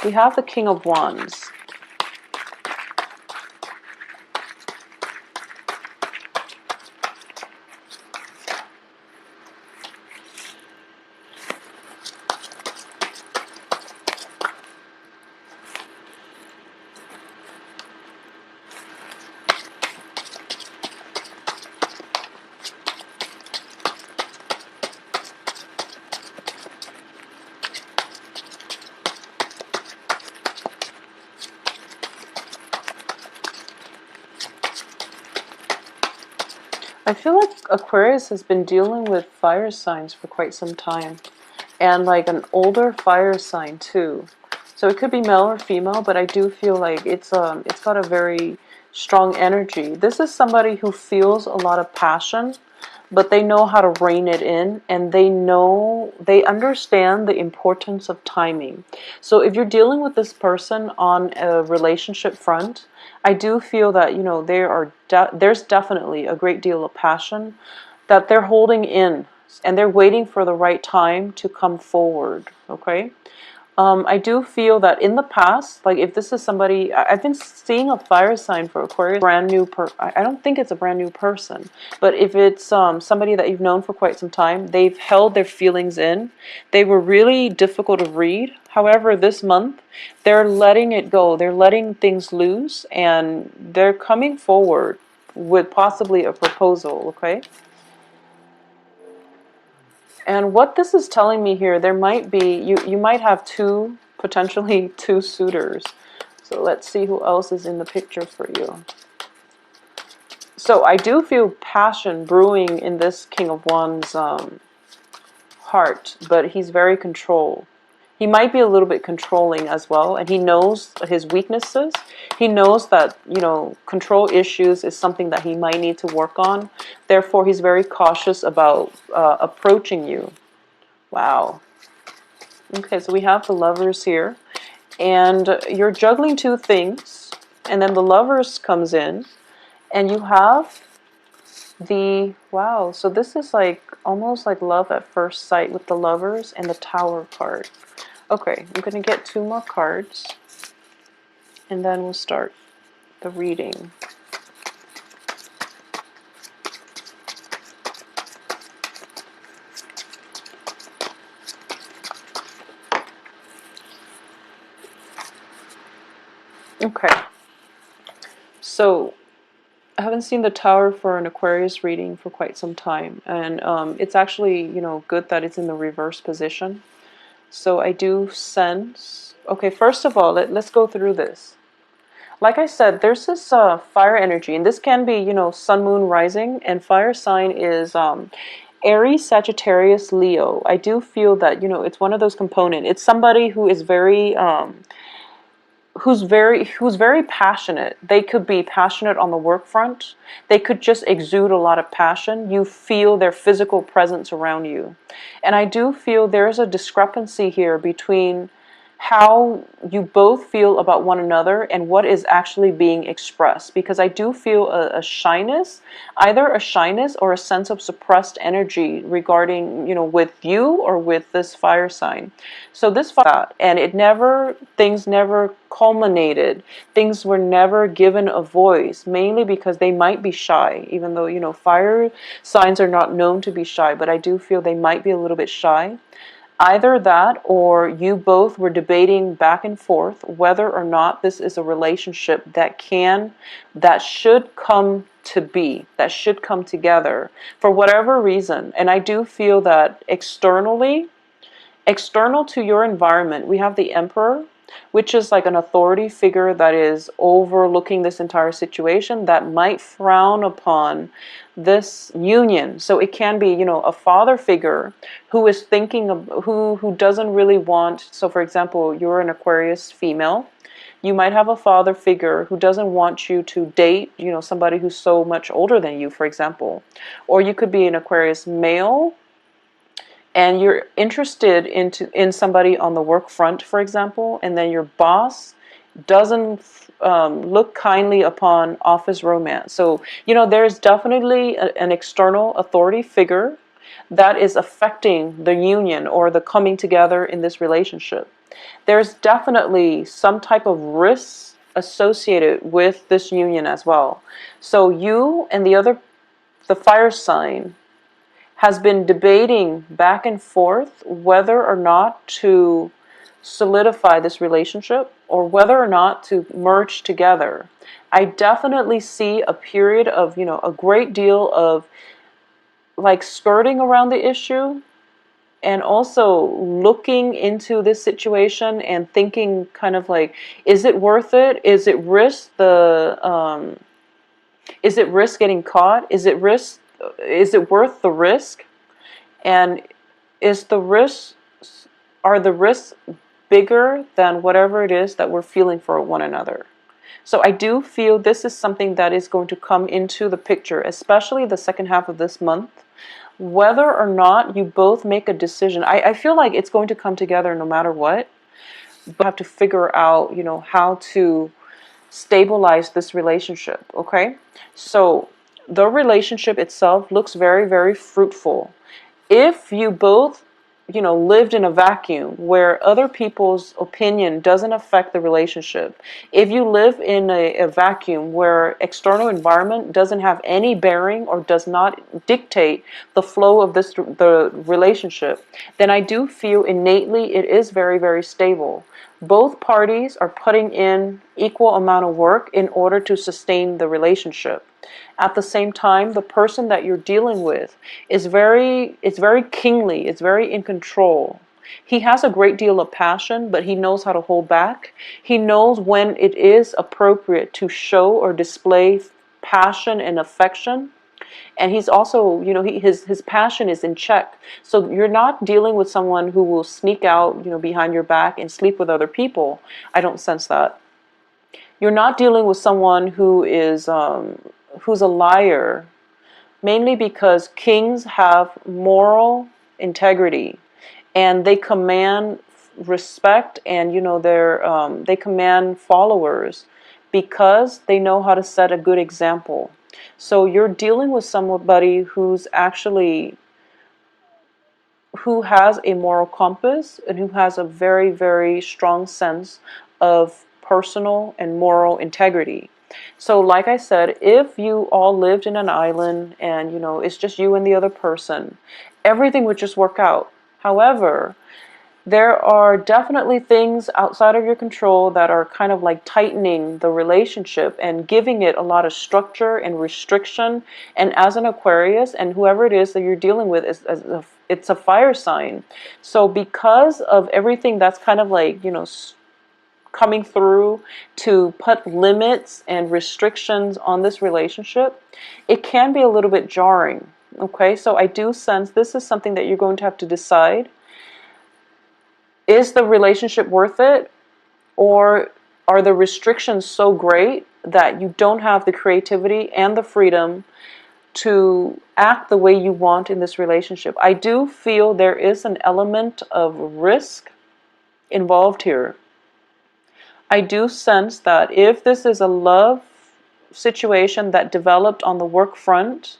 We have the King of Wands. I feel like Aquarius has been dealing with fire signs for quite some time. And like an older fire sign too. So it could be male or female, but I do feel like it's got a very strong energy. This is somebody who feels a lot of passion, but they know how to rein it in, and they understand the importance of timing. So if you're dealing with this person on a relationship front, I do feel that, you know, there's definitely a great deal of passion that they're holding in, and they're waiting for the right time to come forward. Okay. I do feel that in the past, like if this is somebody, I've been seeing a fire sign for Aquarius, brand new I don't think it's a brand new person, but if it's somebody that you've known for quite some time, they've held their feelings in. They were really difficult to read. However, this month, they're letting it go. They're letting things loose, and they're coming forward with possibly a proposal, okay? And what this is telling me here, there might be, you might have potentially two suitors. So let's see who else is in the picture for you. So I do feel passion brewing in this King of Wands heart, but he's very controlled. He might be a little bit controlling as well, and he knows his weaknesses. He knows that, you know, control issues is something that he might need to work on. Therefore, he's very cautious about approaching you. Wow. Okay, so we have the Lovers here, and you're juggling two things, and then the Lovers comes in, and you have the, wow, so this is like almost like love at first sight with the Lovers and the Tower card. Okay, I'm going to get two more cards, and then we'll start the reading. Okay, so I haven't seen the Tower for an Aquarius reading for quite some time, and it's actually, you know, good that it's in the reverse position. So I do sense, okay, first of all, let's go through this. Like I said, there's this fire energy, and this can be, you know, sun, moon, rising, and fire sign is Aries, Sagittarius, Leo. I do feel that, you know, it's one of those components. It's somebody who is very who's very passionate. They could be passionate on the work front. They could just exude a lot of passion. You feel their physical presence around you. And I do feel there's a discrepancy here between how you both feel about one another and what is actually being expressed, because I do feel a shyness, either a shyness or a sense of suppressed energy regarding, you know, with you or with this fire sign. So this fire, and things never culminated, things were never given a voice, mainly because they might be shy, even though, you know, fire signs are not known to be shy, but I do feel they might be a little bit shy. Either that, or you both were debating back and forth whether or not this is a relationship that should come to be, that should come together for whatever reason. And I do feel that external to your environment, we have the Emperor, which is like an authority figure that is overlooking this entire situation, that might frown upon this union. So it can be, you know, a father figure who is thinking of who doesn't really want. So for example, you're an Aquarius female, you might have a father figure who doesn't want you to date, you know, somebody who's so much older than you, for example. Or you could be an Aquarius male and you're interested in somebody on the work front, for example, and then your boss doesn't look kindly upon office romance. So, you know, there's definitely an external authority figure that is affecting the union or the coming together in this relationship. there's definitely some type of risk associated with this union as well. So you and the fire sign has been debating back and forth whether or not to solidify this relationship or whether or not to merge together. I definitely see a period of, a great deal of like skirting around the issue, and also looking into this situation and thinking kind of like, is it worth it? Is it risk getting caught? Is it worth the risk? And is the risk are the risks bigger than whatever it is that we're feeling for one another? So I do feel this is something that is going to come into the picture, especially the second half of this month. Whether or not you both make a decision, I feel like it's going to come together no matter what. But you have to figure out, how to stabilize this relationship, okay? So the relationship itself looks very, very fruitful. If you both, lived in a vacuum where other people's opinion doesn't affect the relationship, if you live in a vacuum where external environment doesn't have any bearing or does not dictate the flow of the relationship, then I do feel innately it is very, very stable. Both parties are putting in equal amount of work in order to sustain the relationship. At the same time, the person that you're dealing with it's very kingly, it's very in control. He has a great deal of passion, but he knows how to hold back. He knows when it is appropriate to show or display passion and affection. And he's also, his passion is in check. So you're not dealing with someone who will sneak out, behind your back and sleep with other people. I don't sense that. You're not dealing with someone who's a liar, mainly because kings have moral integrity and they command respect, and they command followers because they know how to set a good example. So you're dealing with somebody who has a moral compass and who has a very, very strong sense of personal and moral integrity. So like I said, if you all lived in an island and it's just you and the other person, everything would just work out. However, there are definitely things outside of your control that are kind of like tightening the relationship and giving it a lot of structure and restriction. And as an Aquarius, and whoever it is that you're dealing with, it's a fire sign. So because of everything that's kind of like, coming through to put limits and restrictions on this relationship, it can be a little bit jarring. Okay, so I do sense this is something that you're going to have to decide. Is the relationship worth it? Or are the restrictions so great that you don't have the creativity and the freedom to act the way you want in this relationship? I do feel there is an element of risk involved here. I do sense that if this is a love situation that developed on the work front,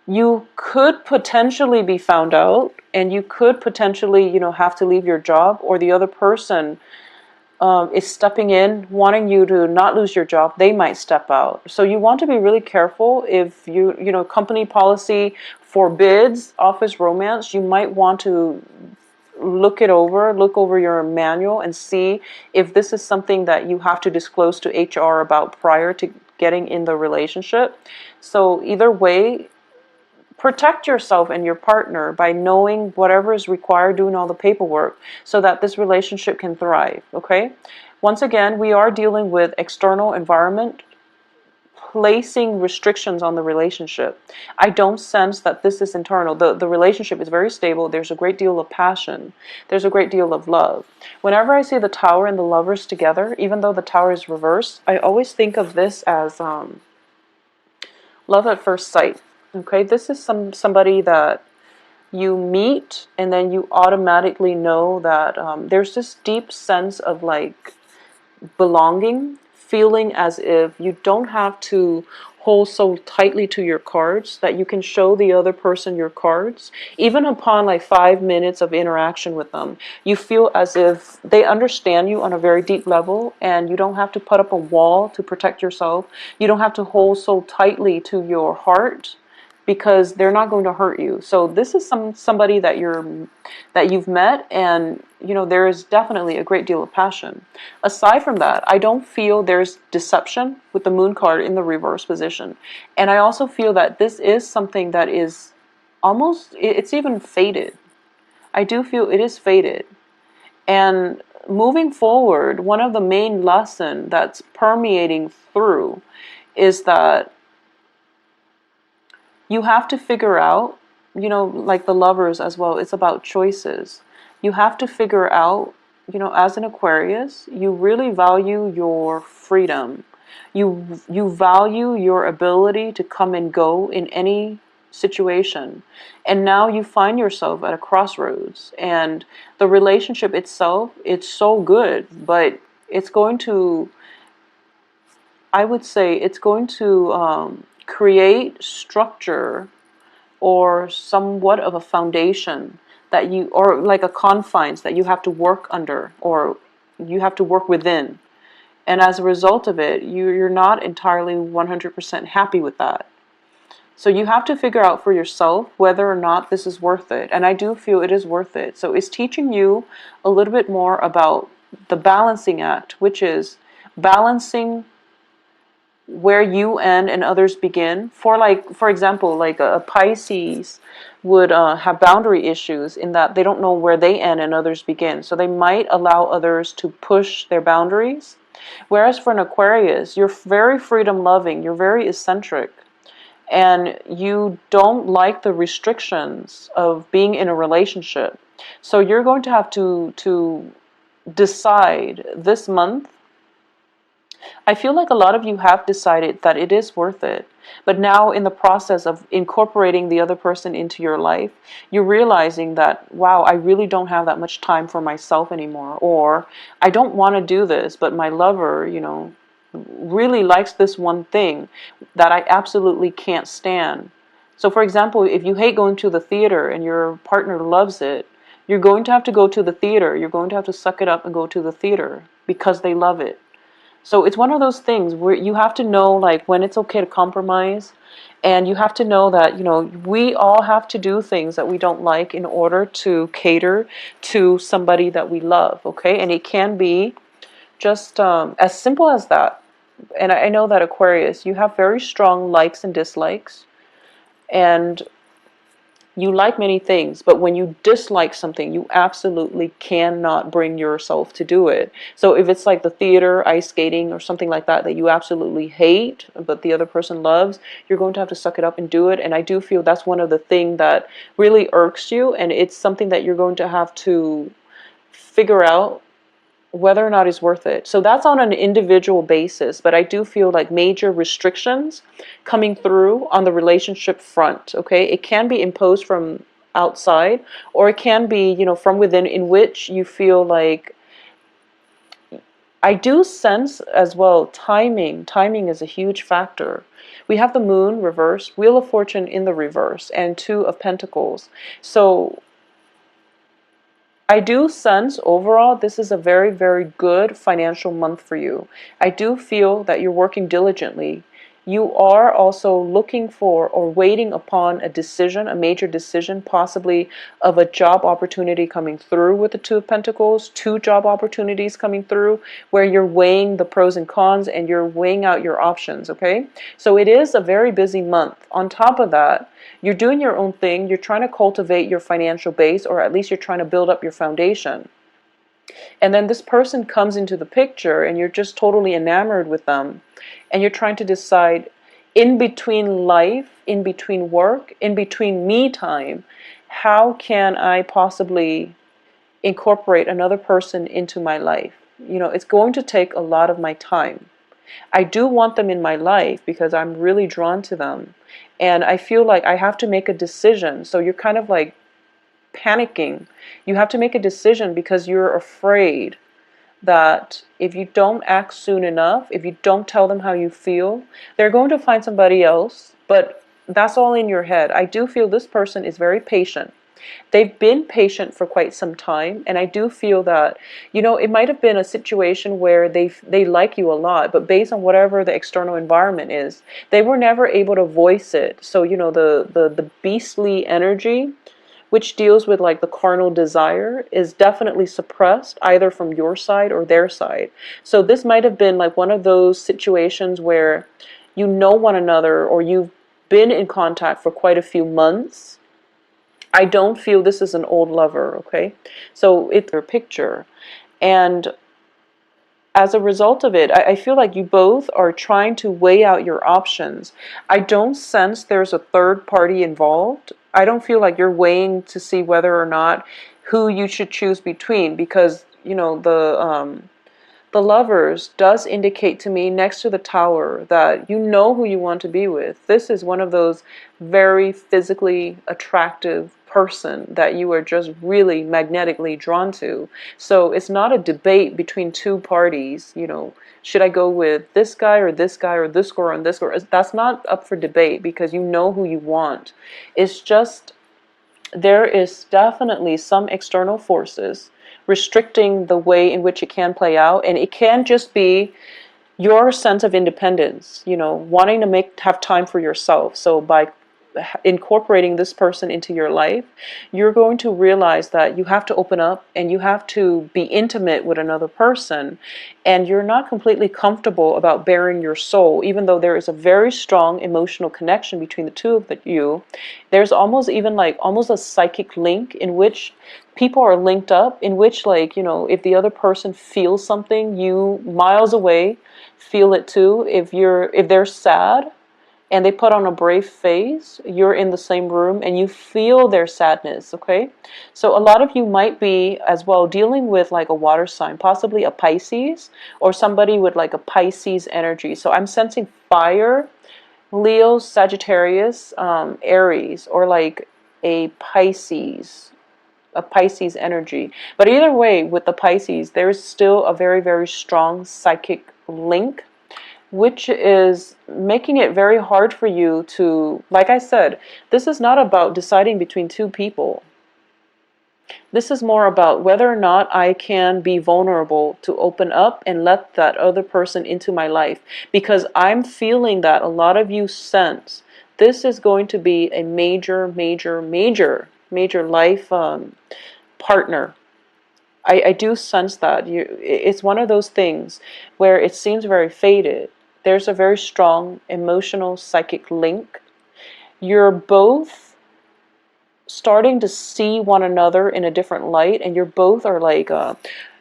you could potentially be found out, and you could potentially, have to leave your job, or the other person is stepping in, wanting you to not lose your job. They might step out. So you want to be really careful. If company policy forbids office romance, you might want to look over your manual and see if this is something that you have to disclose to HR about prior to getting in the relationship. So either way, protect yourself and your partner by knowing whatever is required, doing all the paperwork, so that this relationship can thrive, okay? Once again, we are dealing with external environment placing restrictions on the relationship. I don't sense that this is internal. The relationship is very stable. There's a great deal of passion. There's a great deal of love. Whenever I see the Tower and the Lovers together, even though the Tower is reversed, I always think of this as love at first sight. Okay, this is somebody that you meet and then you automatically know that there's this deep sense of like belonging, feeling as if you don't have to hold so tightly to your cards that you can show the other person your cards. Even upon like 5 minutes of interaction with them, you feel as if they understand you on a very deep level, and you don't have to put up a wall to protect yourself. You don't have to hold so tightly to your heart, because they're not going to hurt you. So this is somebody that you've met, and there is definitely a great deal of passion. Aside from that, I don't feel there's deception with the moon card in the reverse position. And I also feel that this is something that is almost, it's even fated. I do feel it is fated. And moving forward, one of the main lessons that's permeating through is that you have to figure out, like the lovers as well, it's about choices. You have to figure out, as an Aquarius, you really value your freedom. You value your ability to come and go in any situation. And now you find yourself at a crossroads. And the relationship itself, it's so good, but it's going to, I would say, it's going to create structure or somewhat of a foundation that you, or like a confines that you have to work under, or you have to work within. And as a result of it, you're not entirely 100% happy with that. So you have to figure out for yourself whether or not this is worth it. And I do feel it is worth it. So it's teaching you a little bit more about the balancing act, which is balancing where you end and others begin. For example, like a Pisces would have boundary issues in that they don't know where they end and others begin. So they might allow others to push their boundaries. Whereas for an Aquarius, you're very freedom loving, you're very eccentric, and you don't like the restrictions of being in a relationship. So you're going to have to decide this month. I feel like a lot of you have decided that it is worth it. But now in the process of incorporating the other person into your life, you're realizing that, wow, I really don't have that much time for myself anymore. Or I don't want to do this, but my lover, really likes this one thing that I absolutely can't stand. So for example, if you hate going to the theater and your partner loves it, you're going to have to go to the theater. You're going to have to suck it up and go to the theater because they love it. So it's one of those things where you have to know like when it's okay to compromise, and you have to know that, we all have to do things that we don't like in order to cater to somebody that we love, okay? And it can be just as simple as that. And I know that Aquarius, you have very strong likes and dislikes, and you like many things, but when you dislike something, you absolutely cannot bring yourself to do it. So if it's like the theater, ice skating, or something like that you absolutely hate, but the other person loves, you're going to have to suck it up and do it. And I do feel that's one of the things that really irks you, and it's something that you're going to have to figure out whether or not it's worth it. So that's on an individual basis, but I do feel like major restrictions coming through on the relationship front, okay? It can be imposed from outside, or it can be, from within, in which you feel like, I do sense as well, timing is a huge factor. We have the moon reverse, Wheel of Fortune in the reverse, and Two of Pentacles. So I do sense overall this is a very, very good financial month for you. I do feel that you're working diligently. You are also looking for or waiting upon a decision, a major decision, possibly of a job opportunity coming through with the Two of Pentacles, two job opportunities coming through where you're weighing the pros and cons and you're weighing out your options, okay? So it is a very busy month. On top of that, you're doing your own thing. You're trying to cultivate your financial base, or at least you're trying to build up your foundation. And then this person comes into the picture and you're just totally enamored with them. And you're trying to decide, in between life, in between work, in between me time, how can I possibly incorporate another person into my life? It's going to take a lot of my time. I do want them in my life because I'm really drawn to them. And I feel like I have to make a decision. So you're kind of like panicking. You have to make a decision because you're afraid that if you don't act soon enough, if you don't tell them how you feel, they're going to find somebody else. But that's all in your head. I do feel this person is very patient. They've been patient for quite some time, and I do feel that, you know, it might have been a situation where they like you a lot, but based on whatever the external environment is, they were never able to voice it. So, you know, the beastly energy, which deals with like the carnal desire, is definitely suppressed either from your side or their side. So this might have been like one of those situations where you know one another, or you've been in contact for quite a few months. I don't feel this is an old lover, okay? So it's your picture. And as a result of it, I feel like you both are trying to weigh out your options. I don't sense there's a third party involved. I don't feel like you're weighing to see whether or not who you should choose between, because, you know, the lovers does indicate to me next to the tower that you know who you want to be with. This is one of those very physically attractive person that you are just really magnetically drawn to. So it's not a debate between two parties, you know, should I go with this guy or this guy or this girl and this girl? That's not up for debate, because you know who you want. It's just there is definitely some external forces restricting the way in which it can play out, and it can just be your sense of independence, you know, wanting to have time for yourself. So by incorporating this person into your life, you're going to realize that you have to open up and you have to be intimate with another person, and you're not completely comfortable about bearing your soul, even though there is a very strong emotional connection between the two of you. There's almost even like almost a psychic link in which people are linked up, in which, like, you know, if the other person feels something, you miles away feel it too. If they're sad and they put on a brave face, you're in the same room and you feel their sadness, okay? So a lot of you might be as well dealing with like a water sign, possibly a Pisces, or somebody with like a Pisces energy. So I'm sensing fire, Leo, Sagittarius, Aries, or like a Pisces energy. But either way, with the Pisces, there's still a very, very strong psychic link, which is making it very hard for you to, like I said, this is not about deciding between two people. This is more about whether or not I can be vulnerable to open up and let that other person into my life. Because I'm feeling that a lot of you sense this is going to be a major, major, major, major life partner. I do sense that. It's one of those things where it seems very faded. There's a very strong emotional psychic link. You're both starting to see one another in a different light, and you're both are like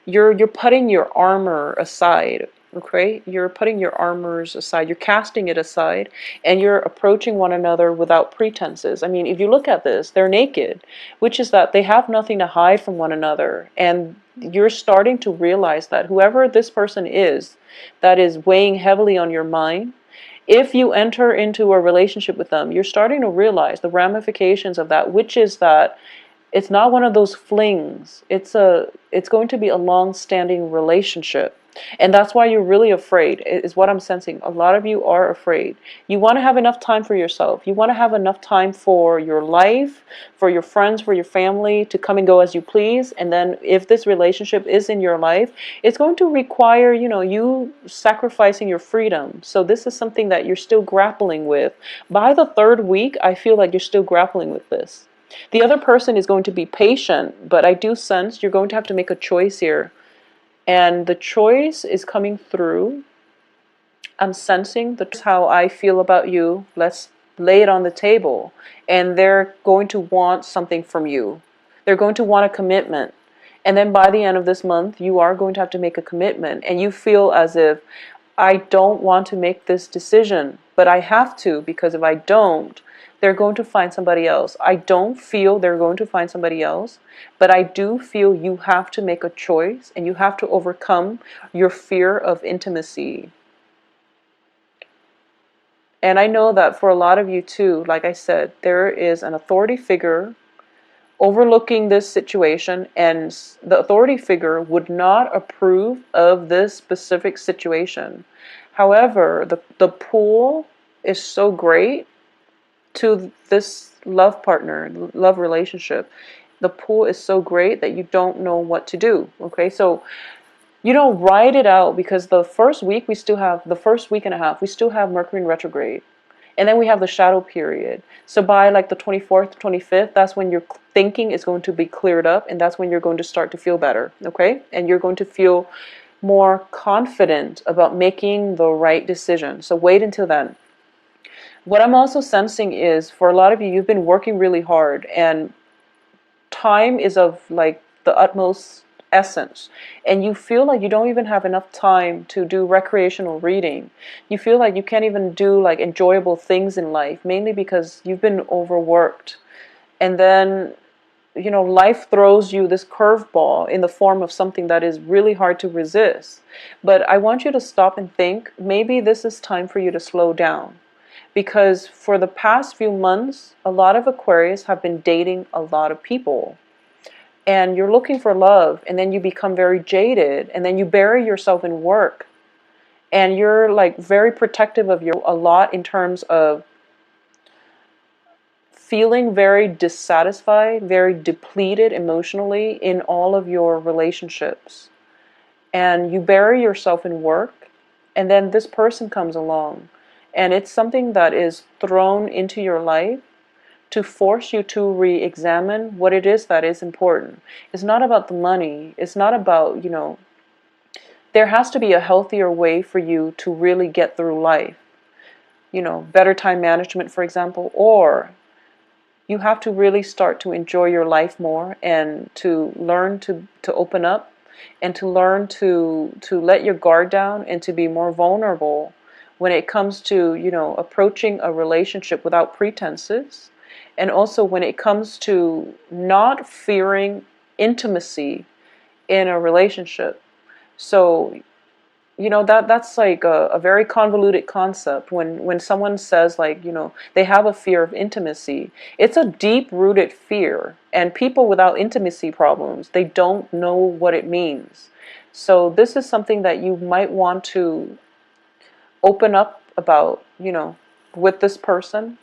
you're putting your armor aside. Okay, you're putting your armors aside, you're casting it aside, and you're approaching one another without pretenses. I mean, if you look at this, they're naked, which is that they have nothing to hide from one another. And you're starting to realize that whoever this person is that is weighing heavily on your mind, if you enter into a relationship with them, you're starting to realize the ramifications of that, which is that it's not one of those flings. It's going to be a long-standing relationship. And that's why you're really afraid, is what I'm sensing. A lot of you are afraid. You want to have enough time for yourself. You want to have enough time for your life, for your friends, for your family, to come and go as you please. And then if this relationship is in your life, it's going to require, you know, you sacrificing your freedom. So this is something that you're still grappling with. By the third week, I feel like you're still grappling with this. The other person is going to be patient, but I do sense you're going to have to make a choice here. And the choice is coming through. I'm sensing that's how I feel about you. Let's lay it on the table. And they're going to want something from you. They're going to want a commitment. And then by the end of this month, you are going to have to make a commitment. And you feel as if, I don't want to make this decision, but I have to, because if I don't, they're going to find somebody else. I don't feel they're going to find somebody else, but I do feel you have to make a choice and you have to overcome your fear of intimacy. And I know that for a lot of you too, like I said, there is an authority figure overlooking this situation, and the authority figure would not approve of this specific situation. However, the pull is so great to this love partner, love relationship. The pull is so great that you don't know what to do. Okay, so you don't ride it out, because the first week we still have, the first week and a half, we still have Mercury in retrograde. And then we have the shadow period. So by like the 24th, 25th, that's when your thinking is going to be cleared up, and that's when you're going to start to feel better, okay? And you're going to feel more confident about making the right decision. So wait until then. What I'm also sensing is, for a lot of you, you've been working really hard, and time is of like the utmost essence, and you feel like you don't even have enough time to do recreational reading. You feel like you can't even do like enjoyable things in life, mainly because you've been overworked. And then, you know, life throws you this curveball in the form of something that is really hard to resist. But I want you to stop and think, maybe this is time for you to slow down. Because for the past few months, a lot of Aquarius have been dating a lot of people. And you're looking for love, and then you become very jaded, and then you bury yourself in work. And you're like very protective of your a lot in terms of feeling very dissatisfied, very depleted emotionally in all of your relationships. And you bury yourself in work, and then this person comes along. And it's something that is thrown into your life to force you to re-examine what it is that is important. It's not about the money. It's not about, you know, there has to be a healthier way for you to really get through life. You know, better time management, for example, or you have to really start to enjoy your life more, and to learn to open up, and to learn to let your guard down, and to be more vulnerable when it comes to, you know, approaching a relationship without pretenses. And also when it comes to not fearing intimacy in a relationship. So, you know, that's like a very convoluted concept. When someone says, like, you know, they have a fear of intimacy, it's a deep-rooted fear. And people without intimacy problems, they don't know what it means. So this is something that you might want to open up about, you know, with this person,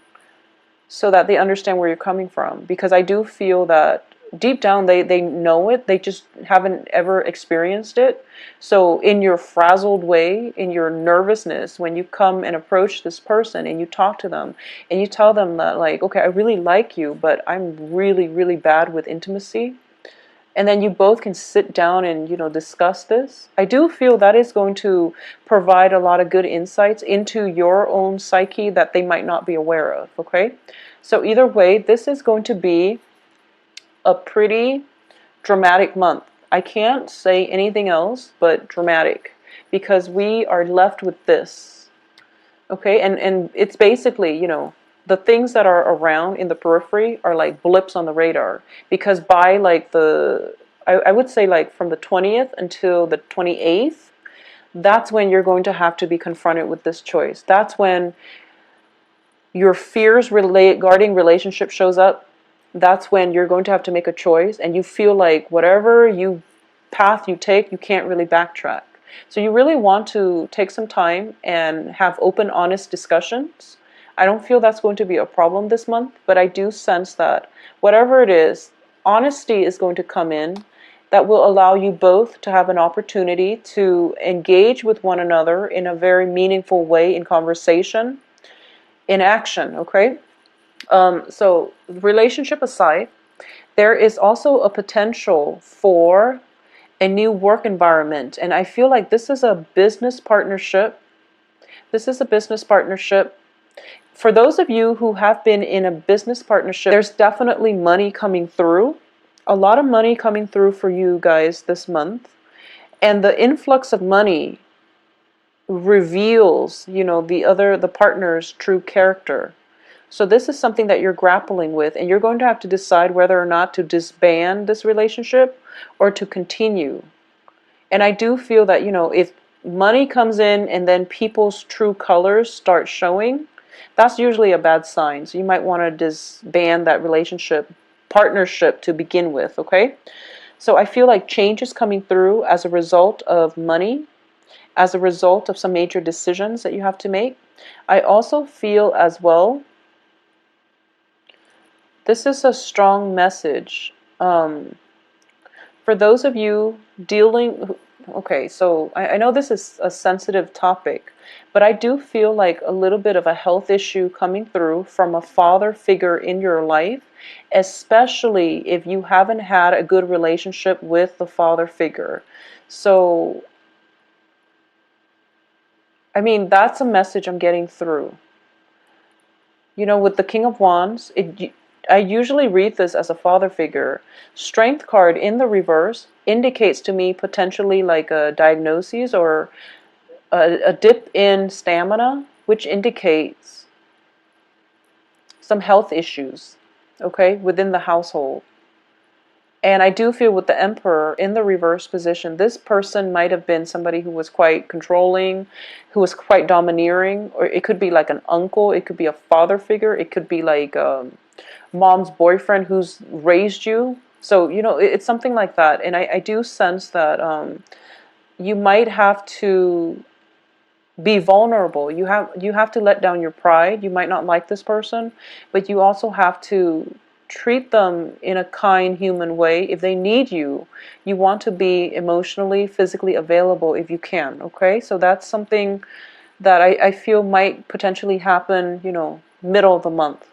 so that they understand where you're coming from. Because I do feel that deep down they know it, they just haven't ever experienced it. So in your frazzled way, in your nervousness, when you come and approach this person and you talk to them and you tell them that, like, okay, I really like you, but I'm really, really bad with intimacy. And then you both can sit down and, you know, discuss this. I do feel that is going to provide a lot of good insights into your own psyche that they might not be aware of, okay? So either way, this is going to be a pretty dramatic month. I can't say anything else but dramatic, because we are left with this, okay? And it's basically, you know, the things that are around in the periphery are like blips on the radar. Because by like I would say like from the 20th until the 28th, that's when you're going to have to be confronted with this choice. That's when your fears regarding relationship shows up. That's when you're going to have to make a choice, and you feel like whatever path you take, you can't really backtrack. So you really want to take some time and have open, honest discussions. I don't feel that's going to be a problem this month, but I do sense that whatever it is, honesty is going to come in, that will allow you both to have an opportunity to engage with one another in a very meaningful way, in conversation, in action, okay? So relationship aside, there is also a potential for a new work environment. And I feel like this is a business partnership. This is a business partnership. For those of you who have been in a business partnership, there's definitely money coming through. A lot of money coming through for you guys this month. And the influx of money reveals, you know, the partner's true character. So this is something that you're grappling with, and you're going to have to decide whether or not to disband this relationship or to continue. And I do feel that, you know, if money comes in and then people's true colors start showing, that's usually a bad sign. So you might want to disband that relationship partnership to begin with, okay? So I feel like change is coming through as a result of money, as a result of some major decisions that you have to make. I also feel as well, this is a strong message. For those of you dealing, okay, so I know this is a sensitive topic, but I do feel like a little bit of a health issue coming through from a father figure in your life, especially if you haven't had a good relationship with the father figure. So, I mean, that's a message I'm getting through. You know, with the King of Wands, I usually read this as a father figure. Strength card in the reverse indicates to me potentially like a diagnosis or a dip in stamina, which indicates some health issues, okay, within the household. And I do feel with the Emperor in the reverse position, this person might have been somebody who was quite controlling, who was quite domineering, or it could be like an uncle, it could be a father figure, it could be like mom's boyfriend who's raised you. So, you know, it's something like that. And I do sense that you might have to be vulnerable. You have to let down your pride. You might not like this person, but you also have to treat them in a kind, human way. If they need you, you want to be emotionally, physically available if you can, okay? So that's something that I feel might potentially happen, you know, middle of the month.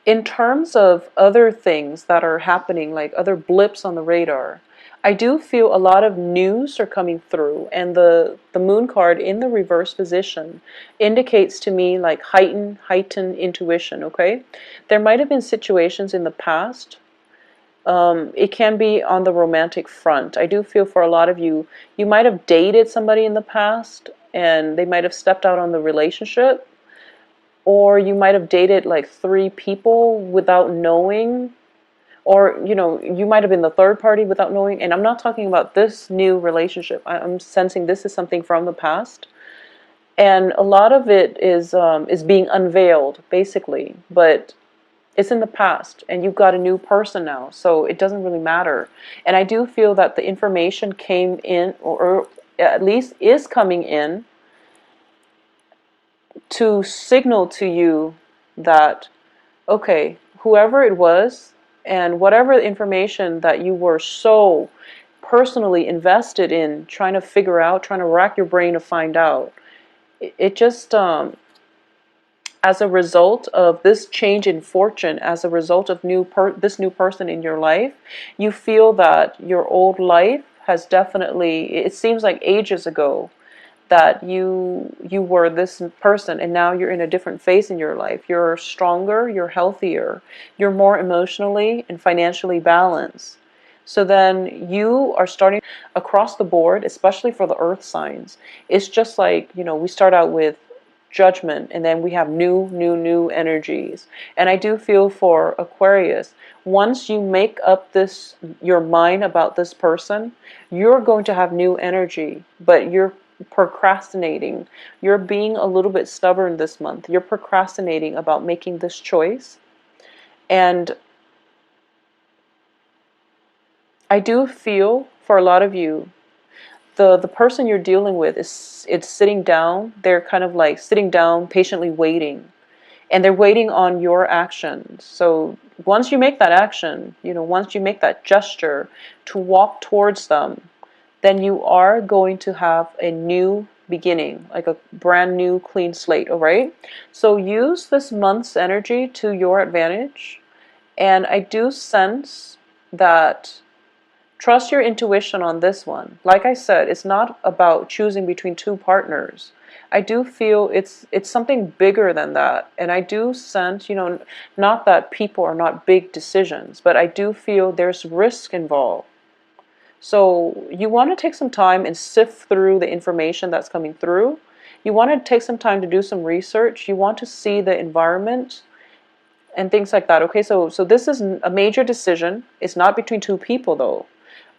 In terms of other things that are happening, like other blips on the radar, I do feel a lot of news are coming through, and the moon card in the reverse position indicates to me like heightened intuition, okay? There might have been situations in the past. It can be on the romantic front. I do feel for a lot of you, you might have dated somebody in the past and they might have stepped out on the relationship, or you might have dated like 3 people without knowing, or you know, you might have been the third party without knowing. And I'm not talking about this new relationship. I'm sensing this is something from the past, and a lot of it is being unveiled basically, but it's in the past and you've got a new person now, so it doesn't really matter. And I do feel that the information came in, or at least is coming in, to signal to you that, okay, whoever it was and whatever information that you were so personally invested in trying to figure out, trying to rack your brain to find out, it just, as a result of this change in fortune, as a result of this new person in your life, you feel that your old life has definitely, it seems like ages ago, that you were this person and now you're in a different phase in your life. You're stronger, you're healthier, you're more emotionally and financially balanced. So then you are starting across the board, especially for the earth signs. It's just like, you know, we start out with judgment and then we have new energies. And I do feel for Aquarius, once you make up this, your mind about this person, you're going to have new energy, but you're procrastinating. You're being a little bit stubborn this month. You're procrastinating about making this choice. And I do feel for a lot of you, the person you're dealing with it's sitting down. They're kind of like sitting down, patiently waiting. And they're waiting on your actions. So once you make that action, you know, once you make that gesture to walk towards them, then you are going to have a new beginning, like a brand new clean slate, all right? So use this month's energy to your advantage. And I do sense that, trust your intuition on this one. Like I said, it's not about choosing between 2 partners. I do feel it's something bigger than that. And I do sense, you know, not that people are not big decisions, but I do feel there's risk involved. So you want to take some time and sift through the information that's coming through. You want to take some time to do some research. You want to see the environment and things like that. Okay, so this is a major decision. It's not between 2 people though.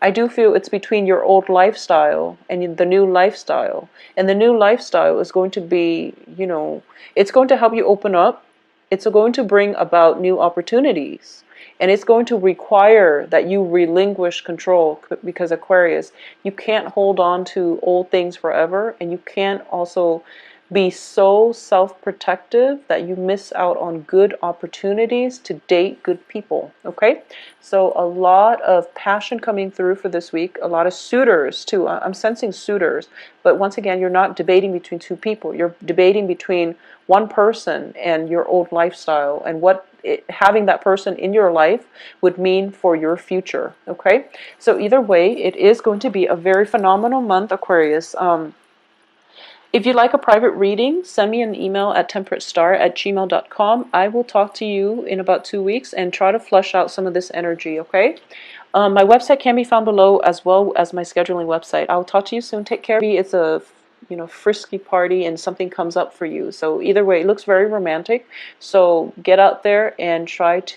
I do feel it's between your old lifestyle and the new lifestyle. And the new lifestyle is going to be, you know, it's going to help you open up. It's going to bring about new opportunities. And it's going to require that you relinquish control, because Aquarius, you can't hold on to old things forever, and you can't also be so self-protective that you miss out on good opportunities to date good people. Okay, so a lot of passion coming through for this week, a lot of suitors too. I'm sensing suitors, but once again, you're not debating between two people, you're debating between one person and your old lifestyle, and what having that person in your life would mean for your future. Okay, so either way, it is going to be a very phenomenal month, Aquarius. If you'd like a private reading, send me an email at temperatestar@gmail.com. I will talk to you in about 2 weeks and try to flush out some of this energy, okay? My website can be found below, as well as my scheduling website. I'll talk to you soon. Take care. It's a frisky party and something comes up for you. So either way, it looks very romantic. So get out there and try to